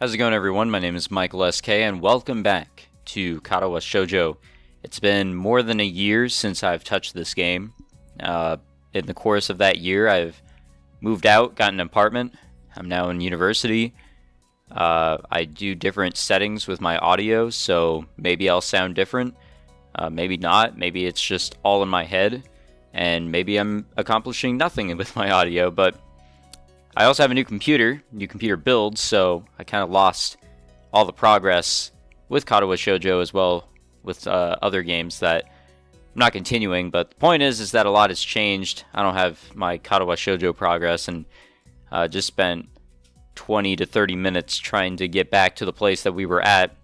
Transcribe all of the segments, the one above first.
How's it going, everyone? My name is Michael SK, and welcome back to Katawa Shoujo. It's been more than a year since I've touched this game. In the course of that year, I've moved out, got an apartment. I'm now in university. I do different settings with my audio, so maybe I'll sound different. Maybe not. Maybe it's just all in my head, and maybe I'm accomplishing nothing with my audio, but I also have a new computer build, so I kind of lost all the progress with Katawa Shoujo as well with other games that I'm not continuing. But the point is that a lot has changed. I don't have my Katawa Shoujo progress, and just spent 20 to 30 minutes trying to get back to the place that we were at,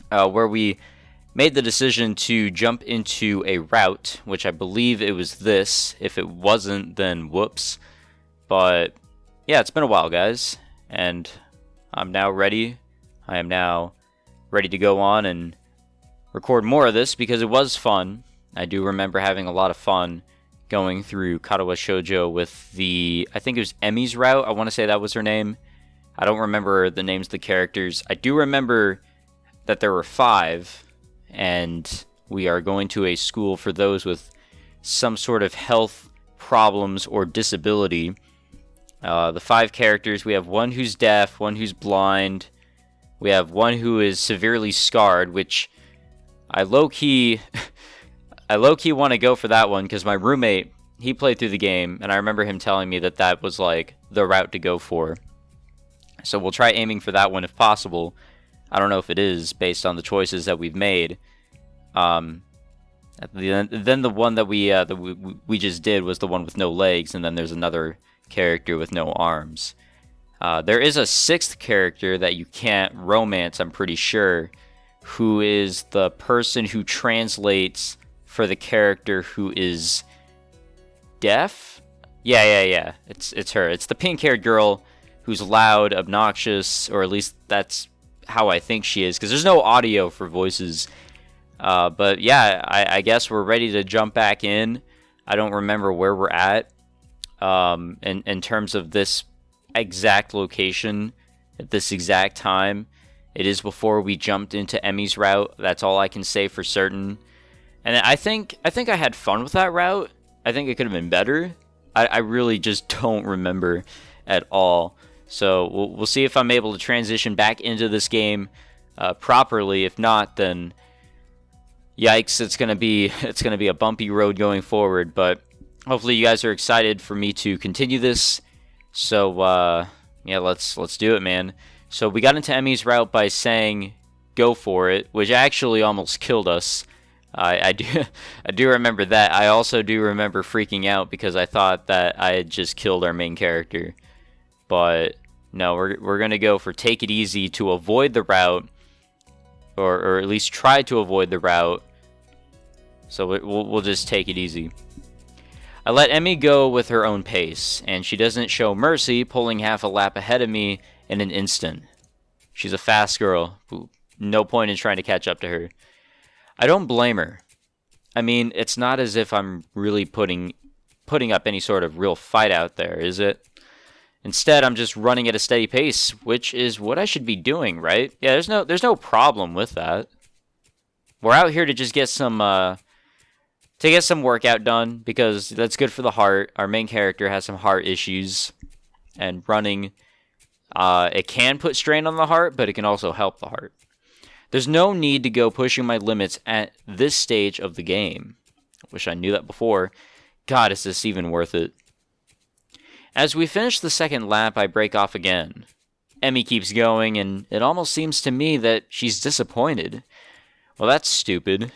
where we made the decision to jump into a route, which I believe it was this. If it wasn't, then whoops. But yeah, it's been a while, guys, and I'm now ready. I am now ready to go on and record more of this because it was fun. I do remember having a lot of fun going through Katawa Shoujo with I think it was Emi's route. I want to say that was her name. I don't remember the names of the characters. I do remember that there were 5, and we are going to a school for those with some sort of health problems or disability. The 5 characters, we have one who's deaf, one who's blind, we have one who is severely scarred, which I low-key want to go for that one, because my roommate, he played through the game, and I remember him telling me that that was like the route to go for. So we'll try aiming for that one if possible. I don't know if it is, based on the choices that we've made. Then the one that we just did was the one with no legs, and then there's another character with no arms. There is a 6th character that you can't romance, I'm pretty sure, who is the person who translates for the character who is deaf. Yeah. It's her. It's the pink-haired girl who's loud, obnoxious, or at least that's how I think she is, because there's no audio for voices. But yeah, I guess we're ready to jump back in. I don't remember where we're at. In terms of this exact location at this exact time. It is before we jumped into Emi's route. That's all I can say for certain. And I think I had fun with that route. I think it could have been better. I really just don't remember at all. So we'll see if I'm able to transition back into this game properly. If not, then yikes, it's gonna be a bumpy road going forward. But hopefully you guys are excited for me to continue this. So, yeah, let's do it, man. So we got into Emi's route by saying, go for it, which actually almost killed us. I do remember that. I also do remember freaking out because I thought that I had just killed our main character. But no, we're going to go for take it easy to avoid the route, or at least try to avoid the route. So we'll just take it easy. I let Emi go with her own pace, and she doesn't show mercy, pulling half a lap ahead of me in an instant. She's a fast girl. No point in trying to catch up to her. I don't blame her. I mean, it's not as if I'm really putting up any sort of real fight out there, is it? Instead, I'm just running at a steady pace, which is what I should be doing, right? Yeah, there's no problem with that. We're out here to just get some workout done, because that's good for the heart. Our main character has some heart issues, and running, it can put strain on the heart, but it can also help the heart. There's no need to go pushing my limits at this stage of the game. I wish I knew that before. God, is this even worth it? As we finish the second lap, I break off again. Emi keeps going, and it almost seems to me that she's disappointed. Well, that's stupid.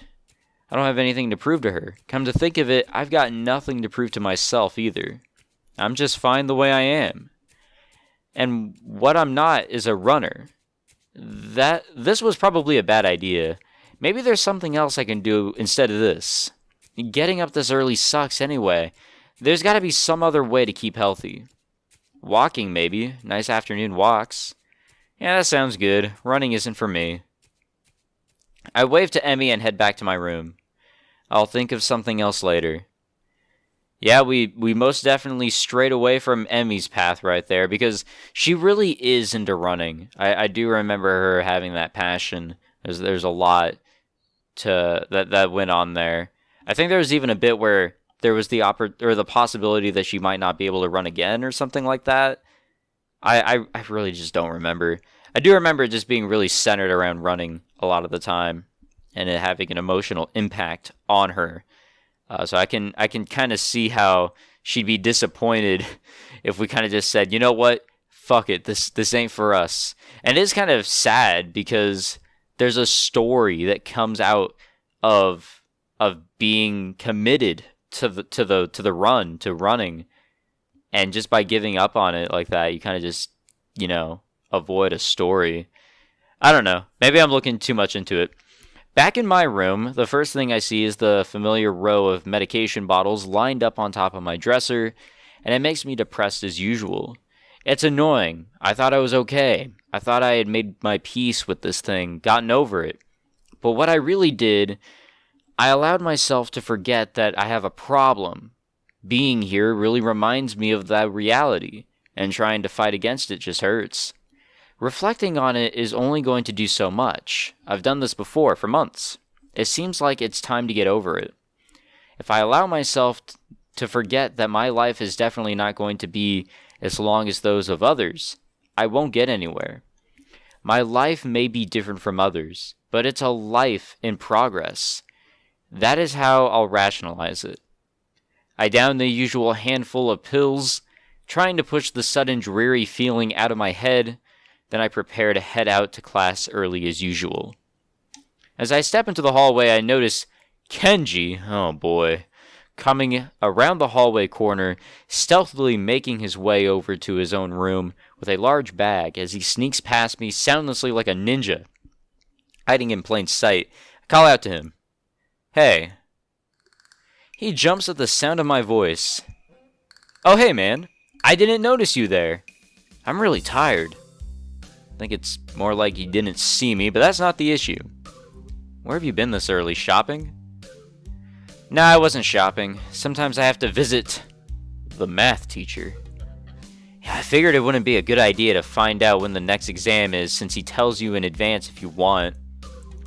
I don't have anything to prove to her. Come to think of it, I've got nothing to prove to myself either. I'm just fine the way I am. And what I'm not is a runner. This was probably a bad idea. Maybe there's something else I can do instead of this. Getting up this early sucks anyway. There's got to be some other way to keep healthy. Walking, maybe. Nice afternoon walks. Yeah, that sounds good. Running isn't for me. I wave to Emi and head back to my room. I'll think of something else later. Yeah, we most definitely strayed away from Emmy's path right there because she really is into running. I do remember her having that passion. There's a lot that went on there. I think there was even a bit where there was the possibility that she might not be able to run again or something like that. I really just don't remember. I do remember it just being really centered around running a lot of the time and it having an emotional impact on her. So I can kind of see how she'd be disappointed if we kind of just said, you know what, fuck it, this ain't for us. And it is kind of sad because there's a story that comes out of being committed to running, and just by giving up on it like that, you kind of just avoid a story. I don't know. Maybe I'm looking too much into it. Back in my room, the first thing I see is the familiar row of medication bottles lined up on top of my dresser, and it makes me depressed as usual. It's annoying. I thought I was okay. I thought I had made my peace with this thing, gotten over it. But what I really did, I allowed myself to forget that I have a problem. Being here really reminds me of that reality, and trying to fight against it just hurts. Reflecting on it is only going to do so much. I've done this before for months. It seems like it's time to get over it. If I allow myself to forget that my life is definitely not going to be as long as those of others, I won't get anywhere. My life may be different from others, but it's a life in progress. That is how I'll rationalize it. I down the usual handful of pills, trying to push the sudden dreary feeling out of my head. Then I prepare to head out to class early as usual. As I step into the hallway, I notice Kenji, oh boy, coming around the hallway corner, stealthily making his way over to his own room with a large bag as he sneaks past me soundlessly like a ninja. Hiding in plain sight, I call out to him. Hey. He jumps at the sound of my voice. Oh hey man, I didn't notice you there. I'm really tired. I think it's more like you didn't see me, but that's not the issue. Where have you been this early? Shopping? Nah, I wasn't shopping. Sometimes I have to visit the math teacher. Yeah, I figured it wouldn't be a good idea to find out when the next exam is since he tells you in advance if you want.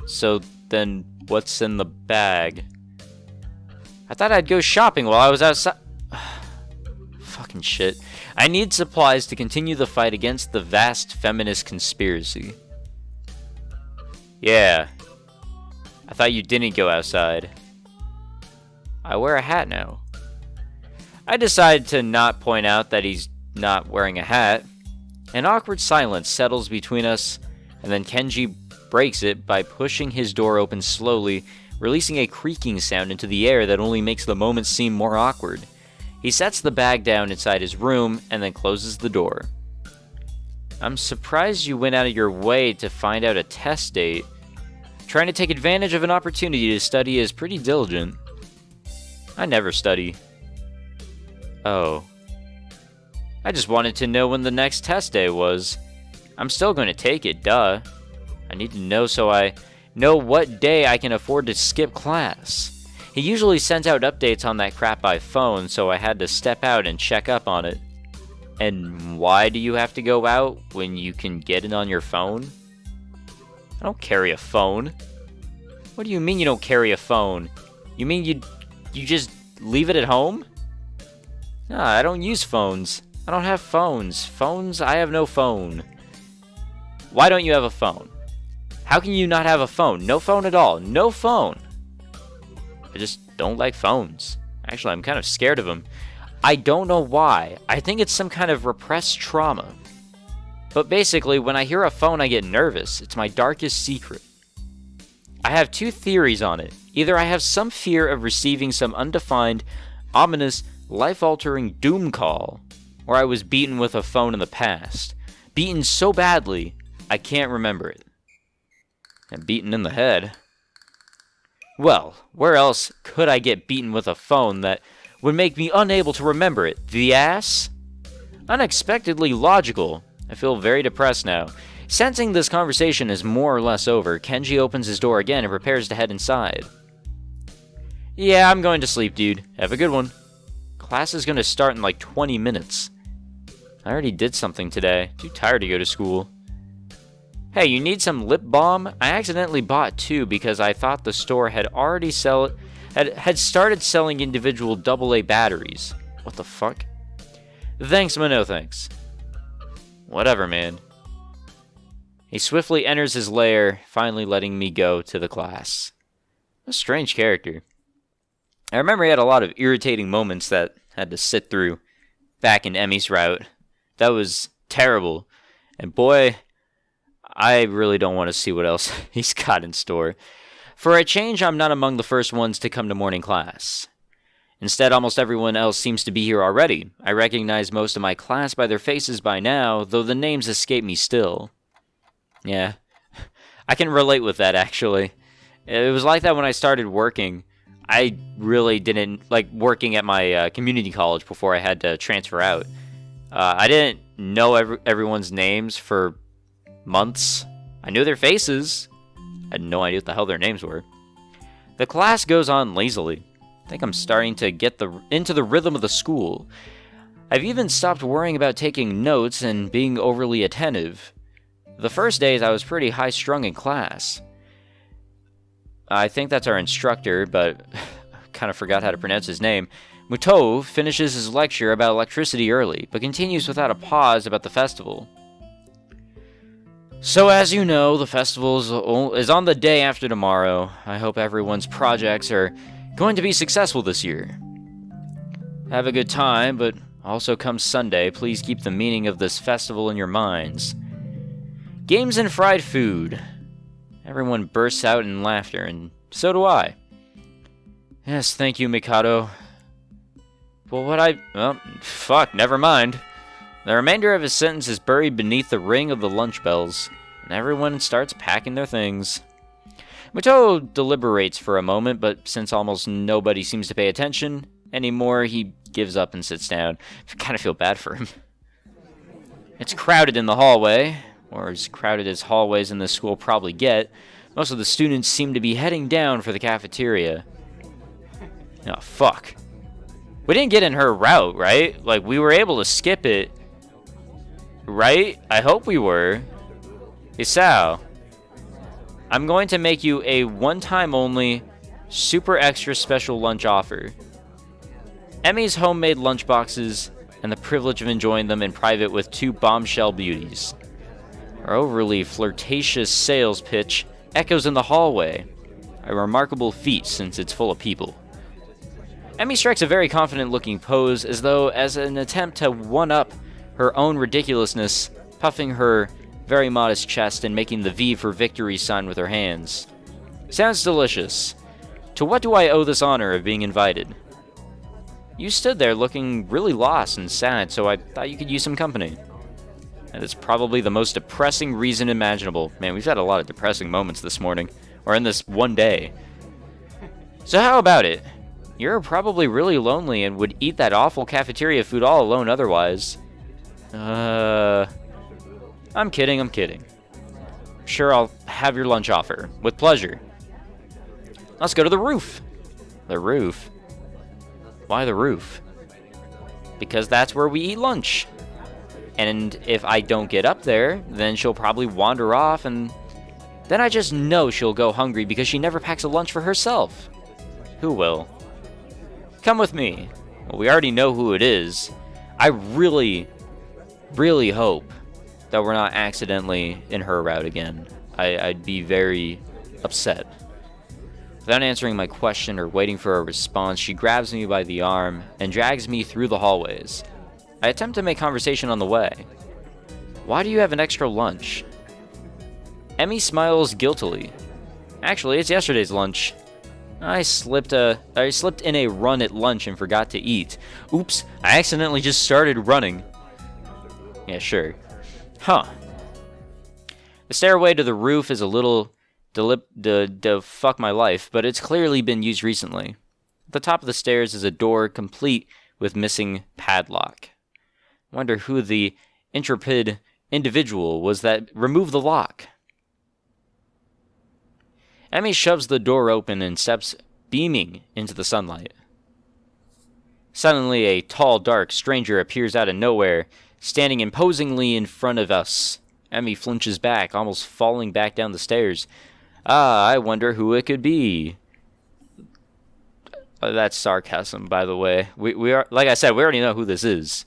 So then what's in the bag? I thought I'd go shopping while I was outside. Fucking shit. I need supplies to continue the fight against the vast feminist conspiracy. Yeah. I thought you didn't go outside. I wear a hat now. I decide to not point out that he's not wearing a hat. An awkward silence settles between us, and then Kenji breaks it by pushing his door open slowly, releasing a creaking sound into the air that only makes the moment seem more awkward. He sets the bag down inside his room and then closes the door. I'm surprised you went out of your way to find out a test date. Trying to take advantage of an opportunity to study is pretty diligent. I never study. Oh. I just wanted to know when the next test day was. I'm still going to take it, duh. I need to know so I know what day I can afford to skip class. He usually sends out updates on that crap by phone, so I had to step out and check up on it. And why do you have to go out when you can get it on your phone? I don't carry a phone. What do you mean you don't carry a phone? You mean you just leave it at home? Nah, I don't use phones. I don't have phones. I have no phone. Why don't you have a phone? How can you not have a phone? No phone at all. No phone. I just don't like phones. Actually, I'm kind of scared of them. I don't know why. I think it's some kind of repressed trauma. But basically, when I hear a phone, I get nervous. It's my darkest secret. I have two theories on it. Either I have some fear of receiving some undefined, ominous, life-altering doom call, or I was beaten with a phone in the past. Beaten so badly, I can't remember it. And beaten in the head. Well, where else could I get beaten with a phone that would make me unable to remember it? The ass? Unexpectedly logical. I feel very depressed now. Sensing this conversation is more or less over, Kenji opens his door again and prepares to head inside. Yeah, I'm going to sleep, dude. Have a good one. Class is gonna start in like 20 minutes. I already did something today. Too tired to go to school. Hey, you need some lip balm? I accidentally bought 2 because I thought the store had already had started selling individual AA batteries. What the fuck? Thanks, but no thanks. Whatever, man. He swiftly enters his lair, finally letting me go to the class. A strange character. I remember he had a lot of irritating moments that I had to sit through back in Emmy's route. That was terrible. And boy, I really don't want to see what else he's got in store. For a change, I'm not among the first ones to come to morning class. Instead, almost everyone else seems to be here already. I recognize most of my class by their faces by now, though the names escape me still. Yeah, I can relate with that, actually. It was like that when I started working. I really didn't like working at my community college before I had to transfer out. I didn't know everyone's names for months. I knew their faces. I had no idea what the hell their names were. The class goes on lazily. I think I'm starting to get into the rhythm of the school. I've even stopped worrying about taking notes and being overly attentive. The first days I was pretty high-strung in class. I think that's our instructor, but kind of forgot how to pronounce his name. Muto finishes his lecture about electricity early, but continues without a pause about the festival. So as you know, the festival is on the day after tomorrow. I hope everyone's projects are going to be successful this year. Have a good time, but also come Sunday, please keep the meaning of this festival in your minds. Games and fried food. Everyone bursts out in laughter, and so do I. Yes, thank you, Mikado. Well, fuck, never mind. The remainder of his sentence is buried beneath the ring of the lunch bells, and everyone starts packing their things. Muto deliberates for a moment, but since almost nobody seems to pay attention anymore, he gives up and sits down. I kind of feel bad for him. It's crowded in the hallway, or as crowded as hallways in this school probably get. Most of the students seem to be heading down for the cafeteria. Oh, fuck. We didn't get in her route, right? Like, we were able to skip it. Right? I hope we were. Hisao, I'm going to make you a one-time only, super extra special lunch offer. Emmy's homemade lunchboxes and the privilege of enjoying them in private with 2 bombshell beauties. Our overly flirtatious sales pitch echoes in the hallway, a remarkable feat since it's full of people. Emmy strikes a very confident-looking pose as though as an attempt to one-up her own ridiculousness, puffing her very modest chest and making the V for victory sign with her hands. Sounds delicious. To what do I owe this honor of being invited? You stood there looking really lost and sad, so I thought you could use some company. That is probably the most depressing reason imaginable. Man, we've had a lot of depressing moments this morning, or in this one day. So how about it? You're probably really lonely and would eat that awful cafeteria food all alone otherwise. I'm kidding. Sure, I'll have your lunch offer. With pleasure. Let's go to the roof. The roof? Why the roof? Because that's where we eat lunch. And if I don't get up there, then she'll probably wander off, and then I just know she'll go hungry because she never packs a lunch for herself. Who will? Come with me. Well, we already know who it is. I really hope that we're not accidentally in her route again. I'd be very upset. Without answering my question or waiting for a response, she grabs me by the arm and drags me through the hallways. I attempt to make conversation on the way. Why do you have an extra lunch? Emmy smiles guiltily. Actually, it's yesterday's lunch. I slipped in a run at lunch and forgot to eat. Oops, I accidentally just started running. Yeah, sure. Huh. The stairway to the roof is a little fuck my life, but it's clearly been used recently. At the top of the stairs is a door complete with missing padlock. I wonder who the intrepid individual was that removed the lock. Emmy shoves the door open and steps beaming into the sunlight. Suddenly, a tall, dark stranger appears out of nowhere, standing imposingly in front of us. Emmy flinches back, almost falling back down the stairs. Ah, I wonder who it could be. That's sarcasm, by the way. We are, like I said, we already know who this is.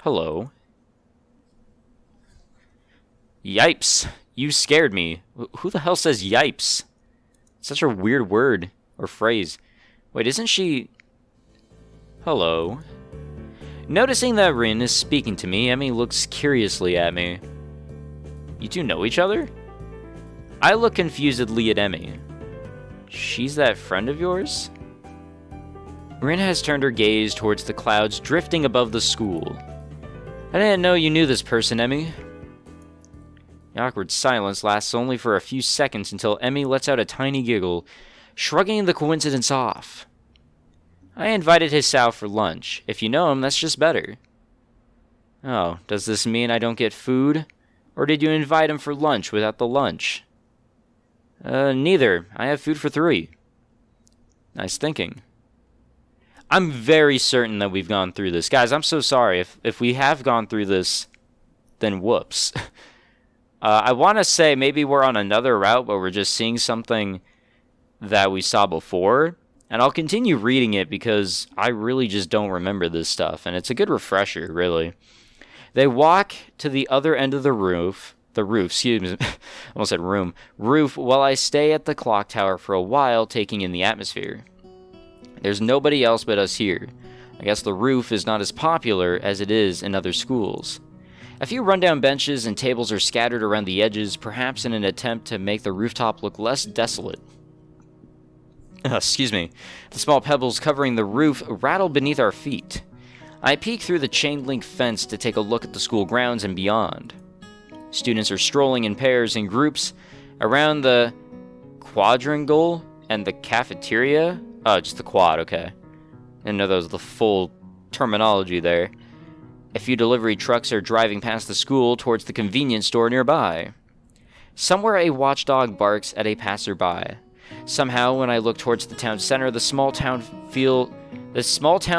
Hello. Yipes. You scared me. Who the hell says yipes? Such a weird word or phrase. Wait, isn't she... Hello. Noticing that Rin is speaking to me, Emmy looks curiously at me. You two know each other? I look confusedly at Emmy. She's that friend of yours? Rin has turned her gaze towards the clouds drifting above the school. I didn't know you knew this person, Emmy. The awkward silence lasts only for a few seconds until Emmy lets out a tiny giggle, shrugging the coincidence off. I invited Hisao for lunch. If you know him, that's just better. Oh, does this mean I don't get food? Or did you invite him for lunch without the lunch? Neither. I have food for 3. Nice thinking. I'm very certain that we've gone through this. Guys, I'm so sorry. If we have gone through this, then whoops. I want to say maybe we're on another route, but we're just seeing something that we saw before. And I'll continue reading it because I really just don't remember this stuff. And it's a good refresher, really. They walk to the other end of the roof, excuse me, I almost said roof, while I stay at the clock tower for a while, taking in the atmosphere. There's nobody else but us here. I guess the roof is not as popular as it is in other schools. A few rundown benches and tables are scattered around the edges, perhaps in an attempt to make the rooftop look less desolate. Excuse me. The small pebbles covering the roof rattle beneath our feet. I peek through the chain-link fence to take a look at the school grounds and beyond. Students are strolling in pairs and groups around the quadrangle and the cafeteria. Oh, just the quad, okay. Didn't know that was the full terminology there. A few delivery trucks are driving past the school towards the convenience store nearby. Somewhere a watchdog barks at a passerby. Somehow, when I look towards the town center, the small town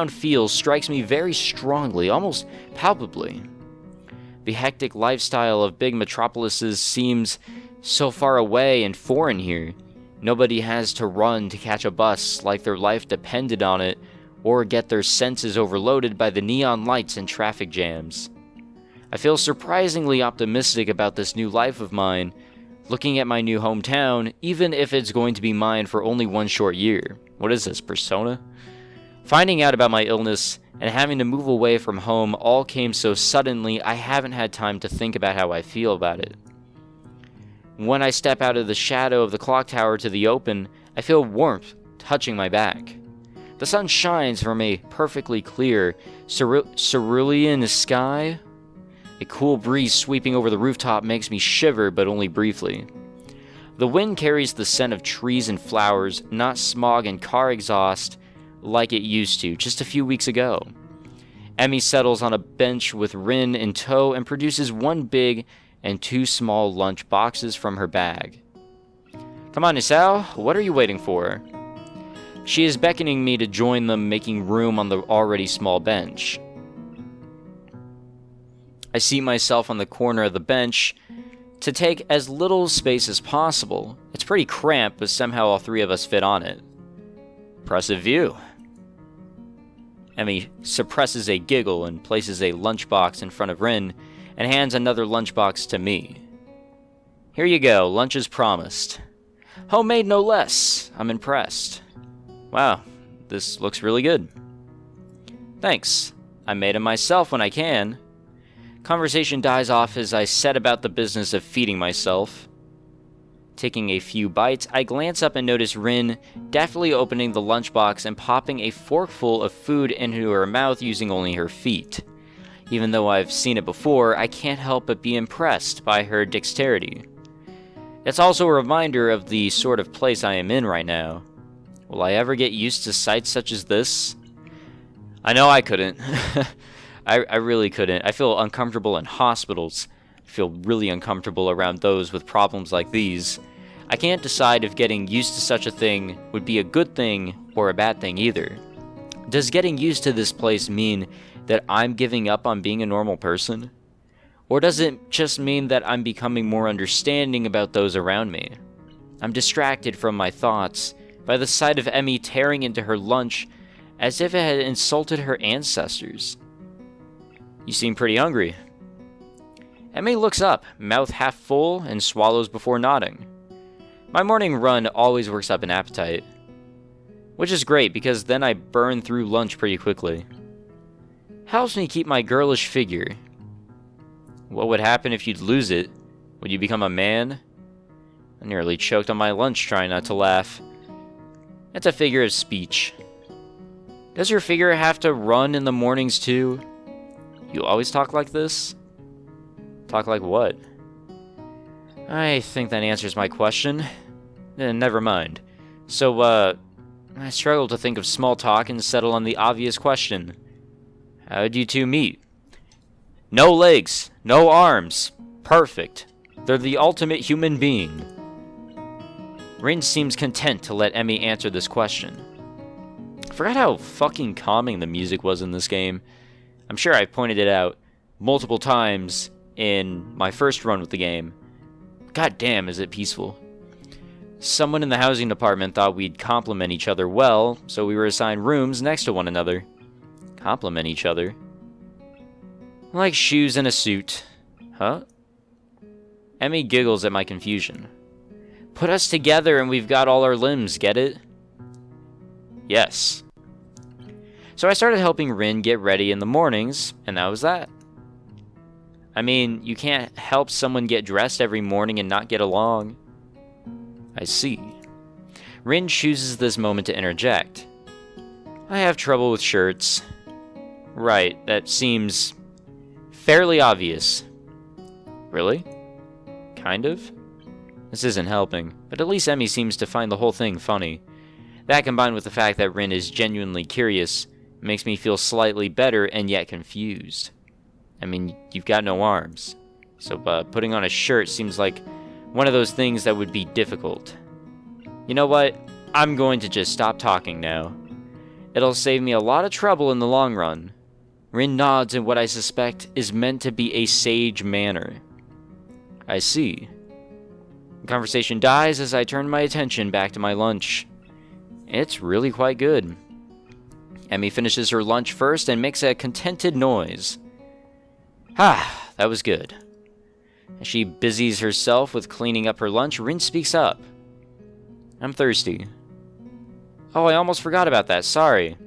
feel strikes me very strongly, almost palpably. The hectic lifestyle of big metropolises seems so far away and foreign here. Nobody has to run to catch a bus like their life depended on it, or get their senses overloaded by the neon lights and traffic jams. I feel surprisingly optimistic about this new life of mine, looking at my new hometown, even if it's going to be mine for only one short year. What is this, Persona? Finding out about my illness and having to move away from home all came so suddenly I haven't had time to think about how I feel about it. When I step out of the shadow of the clock tower to the open, I feel warmth touching my back. The sun shines from a perfectly clear, cerulean sky. A cool breeze sweeping over the rooftop makes me shiver, but only briefly. The wind carries the scent of trees and flowers, not smog and car exhaust like it used to just a few weeks ago. Emmy settles on a bench with Rin in tow and produces 1 big and 2 small lunch boxes from her bag. Come on, Hisao, what are you waiting for? She is beckoning me to join them, making room on the already small bench. I seat myself on the corner of the bench to take as little space as possible. It's pretty cramped, but somehow all 3 of us fit on it. Impressive view. Emmy suppresses a giggle and places a lunchbox in front of Rin and hands another lunchbox to me. Here you go, lunch is promised. Homemade no less. I'm impressed. Wow, this looks really good. Thanks. I made them myself when I can. Conversation dies off as I set about the business of feeding myself. Taking a few bites, I glance up and notice Rin deftly opening the lunchbox and popping a forkful of food into her mouth using only her feet. Even though I've seen it before, I can't help but be impressed by her dexterity. It's also a reminder of the sort of place I am in right now. Will I ever get used to sights such as this? I know I couldn't. I really couldn't. I feel uncomfortable in hospitals. I feel really uncomfortable around those with problems like these. I can't decide if getting used to such a thing would be a good thing or a bad thing either. Does getting used to this place mean that I'm giving up on being a normal person? Or does it just mean that I'm becoming more understanding about those around me? I'm distracted from my thoughts by the sight of Emmy tearing into her lunch as if it had insulted her ancestors. You seem pretty hungry. Emmy looks up, mouth half full, and swallows before nodding. My morning run always works up an appetite, which is great because then I burn through lunch pretty quickly. Helps me keep my girlish figure. What would happen if you'd lose it? Would you become a man? I nearly choked on my lunch trying not to laugh. It's a figure of speech. Does your figure have to run in the mornings too? You always talk like this? Talk like what? I think that answers my question. Never mind. So, I struggle to think of small talk and settle on the obvious question. How'd you two meet? No legs, no arms. Perfect. They're the ultimate human being. Rin seems content to let Emmy answer this question. I forgot how fucking calming the music was in this game. I'm sure I've pointed it out multiple times in my first run with the game. God damn, is it peaceful. Someone in the housing department thought we'd complement each other well, so we were assigned rooms next to one another. Complement each other? Like shoes and a suit. Huh? Emmy giggles at my confusion. Put us together and we've got all our limbs, get it? Yes. So I started helping Rin get ready in the mornings, and that was that. I mean, you can't help someone get dressed every morning and not get along. I see. Rin chooses this moment to interject. I have trouble with shirts. Right, that seems fairly obvious. Really? Kind of? This isn't helping, but at least Emmy seems to find the whole thing funny. That combined with the fact that Rin is genuinely curious makes me feel slightly better and yet confused. I mean, you've got no arms, so putting on a shirt seems like one of those things that would be difficult. You know what? I'm going to just stop talking now. It'll save me a lot of trouble in the long run. Rin nods in what I suspect is meant to be a sage manner. I see. The conversation dies as I turn my attention back to my lunch. It's really quite good. Emmy finishes her lunch first and makes a contented noise. Ah, that was good. As she busies herself with cleaning up her lunch, Rin speaks up. I'm thirsty. Oh, I almost forgot about that, sorry.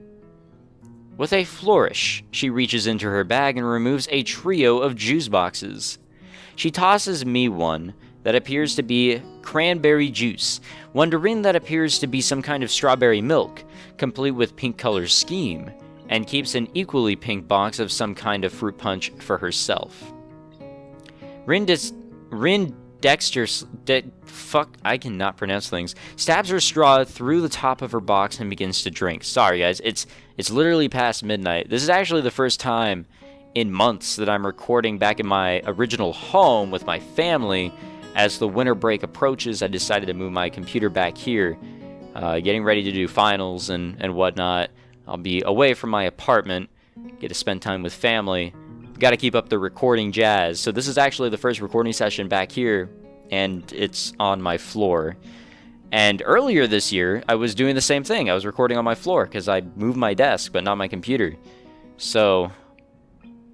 With a flourish, she reaches into her bag and removes a trio of juice boxes. She tosses me one that appears to be cranberry juice, one to Rin that appears to be some kind of strawberry milk, complete with pink color scheme, and keeps an equally pink box of some kind of fruit punch for herself. I cannot pronounce things, stabs her straw through the top of her box and begins to drink. Sorry guys, it's literally past midnight. This is actually the first time in months that I'm recording back in my original home with my family. As the winter break approaches, I decided to move my computer back here, getting ready to do finals and whatnot. I'll be away from my apartment, get to spend time with family. Got to keep up the recording jazz. So this is actually the first recording session back here, and it's on my floor. And earlier this year, I was doing the same thing. I was recording on my floor because I moved my desk, but not my computer. So,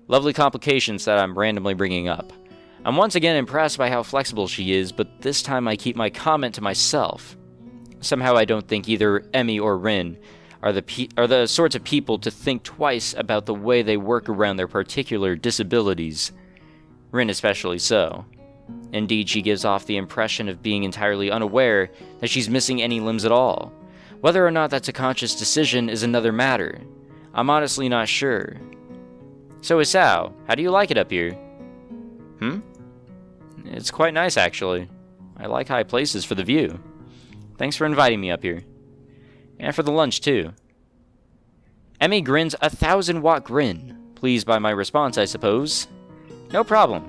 lovely complications that I'm randomly bringing up. I'm once again impressed by how flexible she is, but this time I keep my comment to myself. Somehow I don't think either Emmy or Rin are the sorts of people to think twice about the way they work around their particular disabilities. Rin especially so. Indeed, she gives off the impression of being entirely unaware that she's missing any limbs at all. Whether or not that's a conscious decision is another matter. I'm honestly not sure. So Hisao, how do you like it up here? It's quite nice, actually. I like high places for the view. Thanks for inviting me up here. And for the lunch, too. Emmy grins a 1,000-watt grin. Pleased by my response, I suppose. No problem.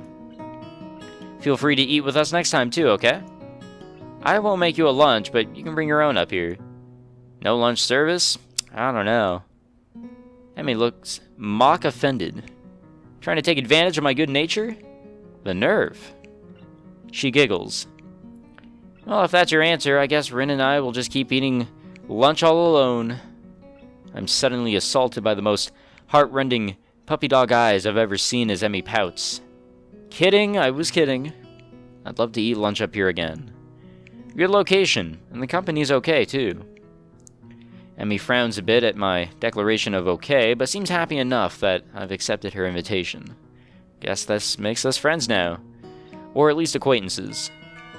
Feel free to eat with us next time, too, okay? I won't make you a lunch, but you can bring your own up here. No lunch service? I don't know. Emmy looks mock offended. Trying to take advantage of my good nature? The nerve. She giggles. Well, if that's your answer, I guess Rin and I will just keep eating lunch all alone. I'm suddenly assaulted by the most heart-rending puppy dog eyes I've ever seen as Emmy pouts. Kidding, I was kidding. I'd love to eat lunch up here again. Good location, and the company's okay, too. Emmy frowns a bit at my declaration of okay, but seems happy enough that I've accepted her invitation. Guess this makes us friends now. Or at least acquaintances.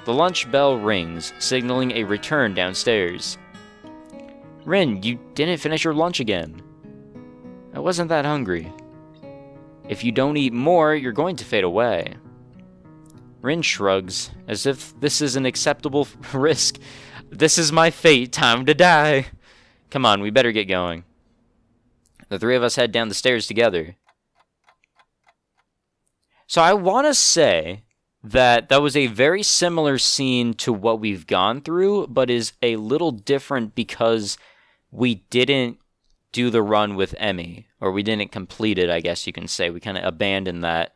The lunch bell rings, signaling a return downstairs. Rin, you didn't finish your lunch again. I wasn't that hungry. If you don't eat more, you're going to fade away. Rin shrugs, as if this is an acceptable risk. This is my fate, time to die. Come on, we better get going. The three of us head down the stairs together. So I want to say that was a very similar scene to what we've gone through, but is a little different because we didn't do the run with Emmy, or we didn't complete it, I guess you can say. We kind of abandoned that.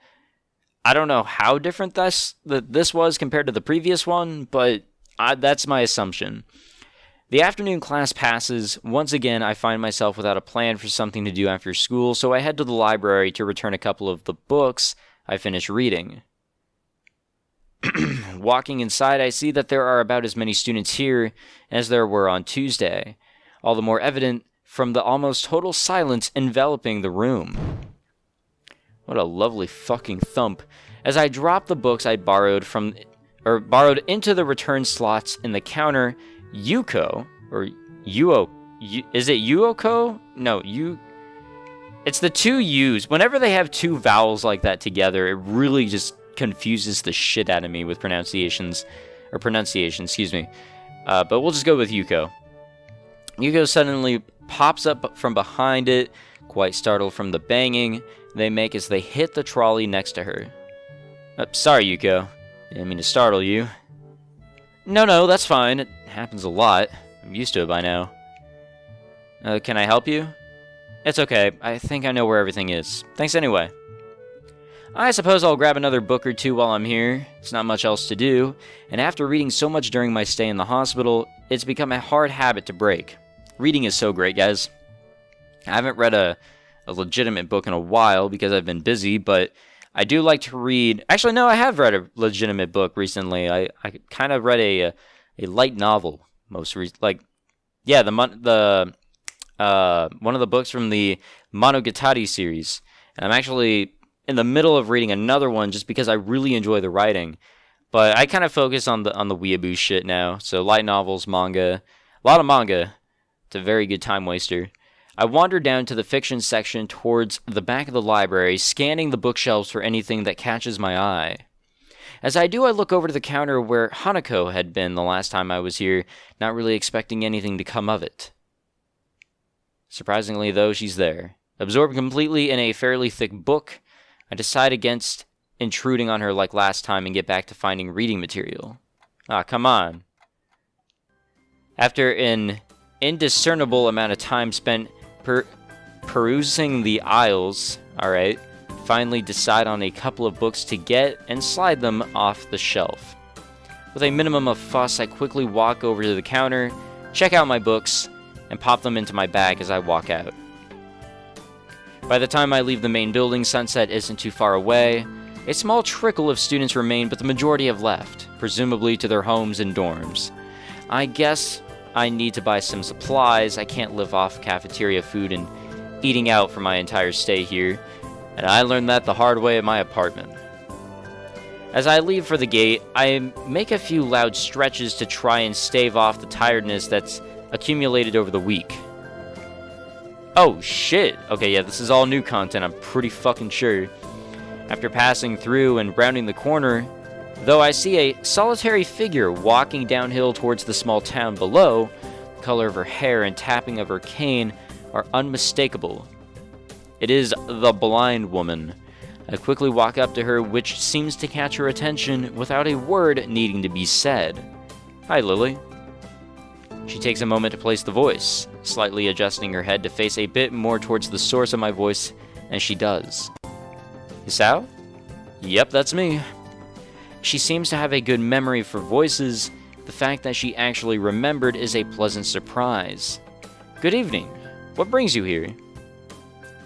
I don't know how different this was compared to the previous one, but that's my assumption. The afternoon class passes. Once again, I find myself without a plan for something to do after school, so I head to the library to return a couple of the books I finished reading. Walking inside, I see that there are about as many students here as there were on Tuesday, all the more evident from the almost total silence enveloping the room. What a lovely fucking thump. As I drop the books I borrowed into the return slots in the counter, Yuko, or Yuo, is it Yuoko? No, it's the two U's. Whenever they have two vowels like that together, it really just confuses the shit out of me with pronunciation, excuse me. But we'll just go with Yuko. Yuko suddenly pops up from behind it, quite startled from the banging they make as they hit the trolley next to her. Sorry, Yuko. Didn't mean to startle you. No, that's fine. It happens a lot. I'm used to it by now. Can I help you? It's okay. I think I know where everything is. Thanks anyway. I suppose I'll grab another book or two while I'm here. It's not much else to do, and after reading so much during my stay in the hospital, it's become a hard habit to break. Reading is so great, guys. I haven't read a legitimate book in a while because I've been busy, but I do like to read. Actually, no, I have read a legitimate book recently. I kind of read a light novel most recently. One of the books from the Monogatari series. And I'm actually in the middle of reading another one just because I really enjoy the writing. But I kind of focus on the weeaboo shit now. So light novels, manga, a lot of manga. It's a very good time waster. I wander down to the fiction section towards the back of the library, scanning the bookshelves for anything that catches my eye. As I do, I look over to the counter where Hanako had been the last time I was here, not really expecting anything to come of it. Surprisingly, though, she's there. Absorbed completely in a fairly thick book, I decide against intruding on her like last time and get back to finding reading material. Ah, come on. After an indiscernible amount of time spent perusing the aisles, alright, finally decide on a couple of books to get and slide them off the shelf. With a minimum of fuss, I quickly walk over to the counter, check out my books, and pop them into my bag as I walk out. By the time I leave the main building, sunset isn't too far away. A small trickle of students remain, but the majority have left, presumably to their homes and dorms. I guess I need to buy some supplies. I can't live off cafeteria food and eating out for my entire stay here, and I learned that the hard way at my apartment. As I leave for the gate, I make a few loud stretches to try and stave off the tiredness that's accumulated over the week. Oh shit! Okay, yeah, this is all new content, I'm pretty fucking sure. After passing through and rounding the corner, though I see a solitary figure walking downhill towards the small town below, the color of her hair and tapping of her cane are unmistakable. It is the blind woman. I quickly walk up to her, which seems to catch her attention without a word needing to be said. Hi, Lily. She takes a moment to place the voice, slightly adjusting her head to face a bit more towards the source of my voice, and she does. Hisao? Yep, that's me. She seems to have a good memory for voices. The fact that she actually remembered is a pleasant surprise. Good evening. What brings you here?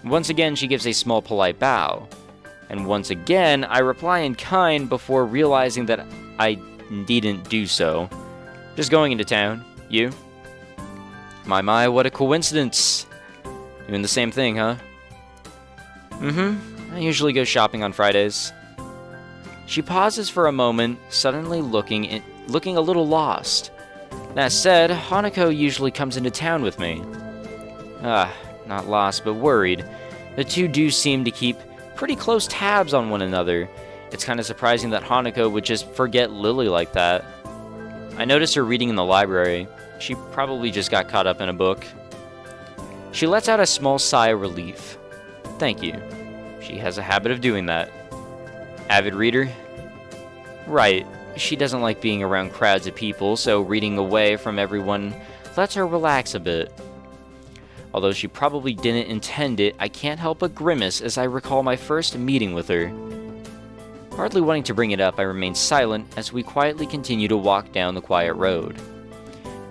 Once again, she gives a small polite bow. And once again, I reply in kind before realizing that I needn't do so. Just going into town. You? My, what a coincidence. Doing the same thing, huh? I usually go shopping on Fridays. She pauses for a moment, suddenly looking a little lost. That said, Hanako usually comes into town with me. Not lost, but worried. The two do seem to keep pretty close tabs on one another. It's kind of surprising that Hanako would just forget Lily like that. I noticed her reading in the library. She probably just got caught up in a book. She lets out a small sigh of relief. Thank you. She has a habit of doing that. Avid reader? Right. She doesn't like being around crowds of people, so reading away from everyone lets her relax a bit. Although she probably didn't intend it, I can't help but grimace as I recall my first meeting with her. Hardly wanting to bring it up, I remain silent as we quietly continue to walk down the quiet road.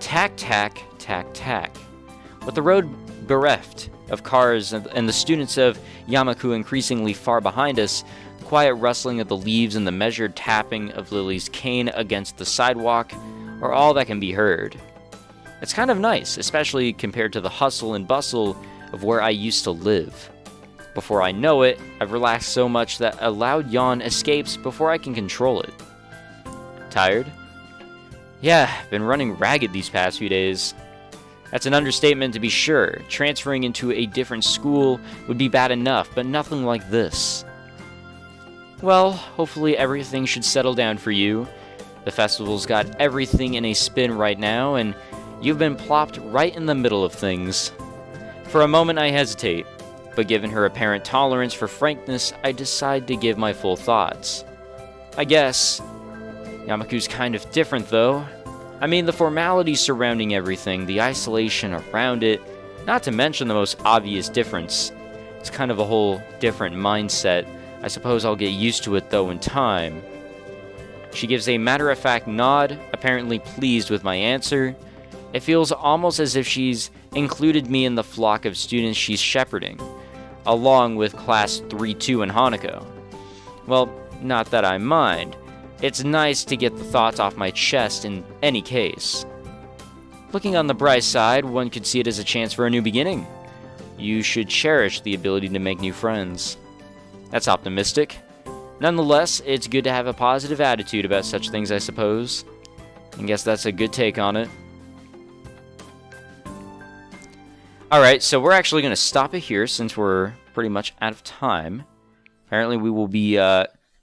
Tack, tack, tack, tack. With the road bereft of cars and the students of Yamaku increasingly far behind us, the quiet rustling of the leaves and the measured tapping of Lily's cane against the sidewalk are all that can be heard. It's kind of nice, especially compared to the hustle and bustle of where I used to live. Before I know it, I've relaxed so much that a loud yawn escapes before I can control it. Tired? Yeah, been running ragged these past few days. That's an understatement to be sure. Transferring into a different school would be bad enough, but nothing like this. Well, hopefully everything should settle down for you. The festival's got everything in a spin right now, and you've been plopped right in the middle of things. For a moment I hesitate, but given her apparent tolerance for frankness, I decide to give my full thoughts. I guess. Yamaku's kind of different, though. I mean, the formalities surrounding everything, the isolation around it, not to mention the most obvious difference. It's kind of a whole different mindset. I suppose I'll get used to it, though, in time. She gives a matter-of-fact nod, apparently pleased with my answer. It feels almost as if she's included me in the flock of students she's shepherding, along with Class 3-2 and Hanako. Well, not that I mind. It's nice to get the thoughts off my chest in any case. Looking on the bright side, one could see it as a chance for a new beginning. You should cherish the ability to make new friends. That's optimistic. Nonetheless, it's good to have a positive attitude about such things, I suppose. I guess that's a good take on it. Alright, so we're actually going to stop it here since we're pretty much out of time. Apparently we will be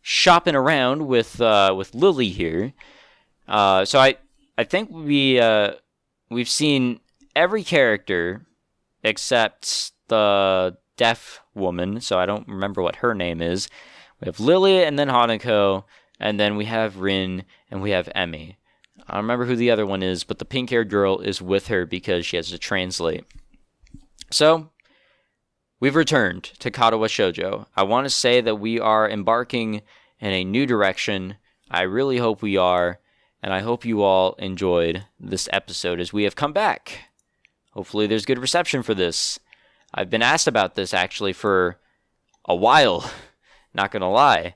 shopping around with Lily here. So I think we've seen every character except the deaf woman, so I don't remember what her name is. We have Lily and then Hanako, and then we have Rin and we have Emi. I don't remember who the other one is, but the pink-haired girl is with her because she has to translate. So, we've returned to Katawa Shoujo. I want to say that we are embarking in a new direction. I really hope we are, and I hope you all enjoyed this episode as we have come back. Hopefully there's good reception for this. I've been asked about this actually for a while, not gonna lie.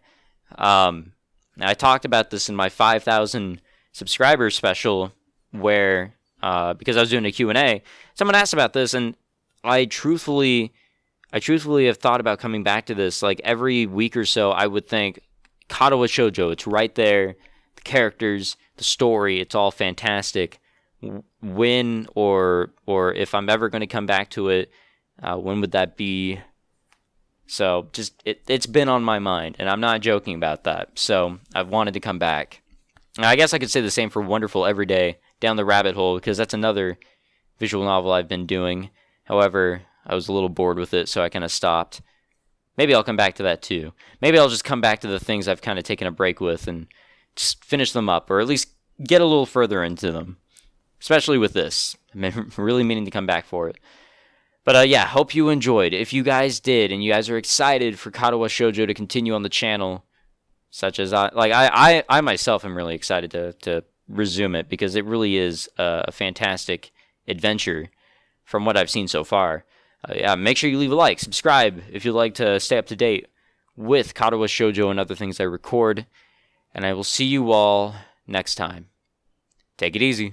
I talked about this in my 5,000 subscribers special where, because I was doing a Q&A, someone asked about this, and I truthfully have thought about coming back to this. Like every week or so, I would think, Katawa Shoujo, it's right there. The characters, the story, it's all fantastic. When or if I'm ever going to come back to it, when would that be? So just it's been on my mind, and I'm not joking about that. So I've wanted to come back. And I guess I could say the same for Wonderful Everyday, Down the Rabbit Hole, because that's another visual novel I've been doing. However, I was a little bored with it, so I kind of stopped. Maybe I'll come back to that too. Maybe I'll just come back to the things I've kind of taken a break with and just finish them up, or at least get a little further into them. especially with this. I've been really meaning to come back for it. But yeah, hope you enjoyed. If you guys did, and you guys are excited for Katawa Shoujo to continue on the channel, such as I myself am really excited to resume it, because it really is a fantastic adventure from what I've seen so far. Yeah, make sure you leave a like, subscribe if you'd like to stay up to date with Katawa Shoujo and other things I record, and I will see you all next time. Take it easy.